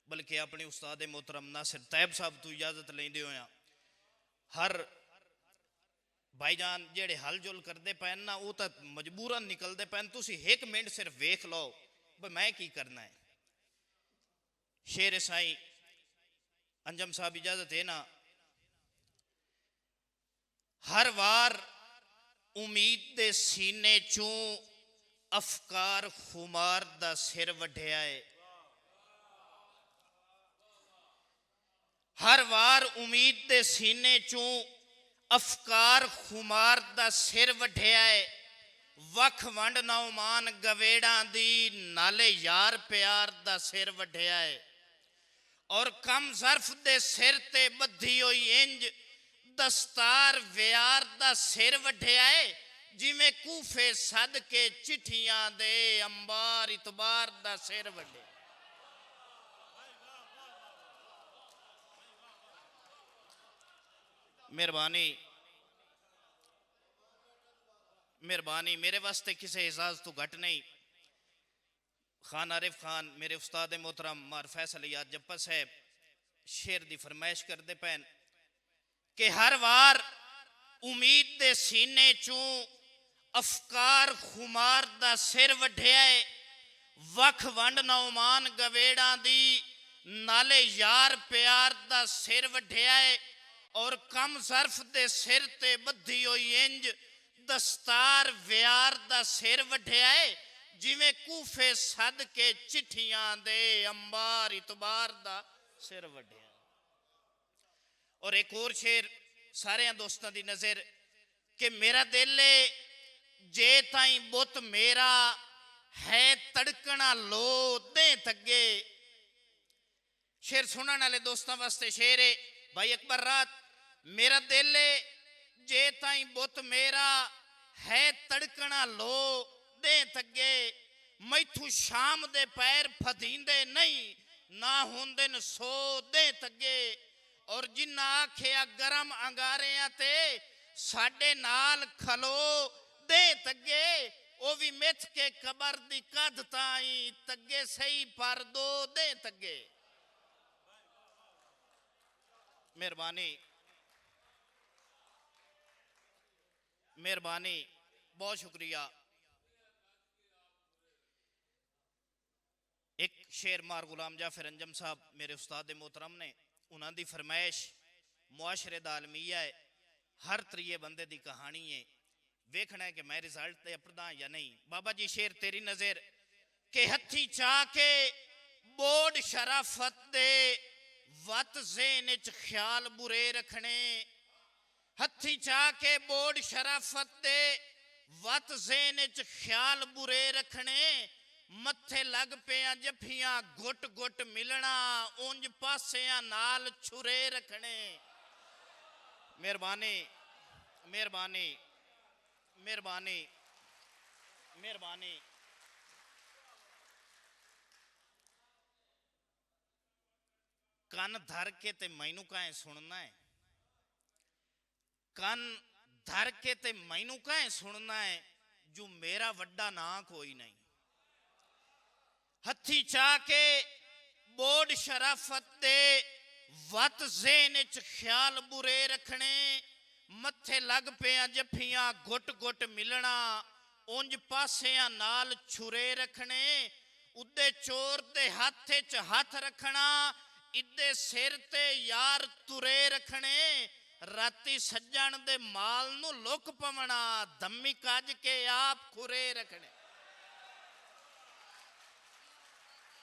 बल्कि अपने उस्ताद मोहतरम नासिर तैयब साहब तो इजाजत लेंदे होया हर भाईजान जेड़े हल जुल करते पे ना वो तो मजबूरन निकलते पे, तुसी एक मिनट सिर्फ वेख लो भाई मैं की करना है। शेर साई अंजम साहब इजाजत है ना, हर वार उम्मीद दे सीने चों अफकार खुमार दा सिर वढ़िया है। हर वार उम्मीद दे सीने चों अफकार खुमार दा सिर वढ़िया है। वख वंड नौमान गवेड़ा दी नाले यार प्यार दा सिर वढ़िया है। और कम ज़र्फ दे सिर ते बधी होई इंज दस्तार व्यार दा सिर वढ़िया है। जिमें कूफे सद के चिट्ठियां दे अंबार इतबार दा सिर वढ़िया। मेहरबानी मेहरबानी मेरे वास्ते किसी एजाज तो घट नहीं। खान आरिफ खान मेरे उस्ताद मोहतरम मार फैसल याद जप्पा साहब शेर दी फरमाइश करते पैन कि हर वार उम्मीद दे सीने चों अफकार खुमार दा सिर वढ़िया है। वख वंड नौमान गवेड़ा दी नाले यार प्यार दा सिर वढ़िया है। और कम ज़र्फ दे सिर ते बधी होई इंज दस्तार व्यार दा सिर वढ़िया है। जिमें कूफे सद के चिट्ठियां दे अंबार इतबार दा सिर वढ़िया। और एक और शेर सारे दोस्तों की नज़र कि मेरा दिल जे ताई बुत मेरा है तड़कना लो दे तगे। शेर सुनने वाले दोस्तों वास्ते शेर है भाई अकबर रात, मेरा दिल जे ताई बुत मेरा है तड़कना लो दे तगे। मैथू शाम दे पैर फतींदे नहीं ना होंदे न सो दे तगे। और जिन्ना आखिया गरम अंगारियां ते साडे नाल खलो दे तगे। ओ भी मिथ के कबर दी कद ताई तगे सही पर दो दे तगे। मेहरबानी मेहरबानी बहुत शुक्रिया। एक शेर मार गुलाम जाफर अंजम साहब मेरे उस्ताद मोहतरम ने उन्होंने दी फरमाइश मुआशरे दा आलमिया है। हर त्रिये बंदे दी कहानी है, वेखना है कि मैं रिजल्ट ते अपना या नहीं। बाबा जी शेर तेरी नजर के हथी चाह के बोर्ड शराफत दे वत ज़हन च ख्याल बुरे रखने। हथी चाह के बोर्ड शराफत दे वत ज़हन च ख्याल बुरे रखने। मत्थे लग पिया जफियां घुट घुट मिलना उंज पासियां नाल छुरे रखने। मेहरबानी मेहरबानी मेहरबानी मेहरबानी। कन धर के ते मैनू काहे सुनना है, कन धर के ते मैनू काहे सुनना है जो मेरा वड्डा ना कोई नहीं। हथी चाह के बोर्ड शराफत दे वत ज़हन च ख्याल बुरे रखने। मत्थे लग पिया जफियां घुट घुट मिलना उंज पासियां नाल छुरे रखने। उदे चोर दे हाथ च हाथ रखना इदे सिर ते यार तुरे रखने। राती सज्जण दे माल नू लुक पवना धम्मी कज के आप खुरे रखने।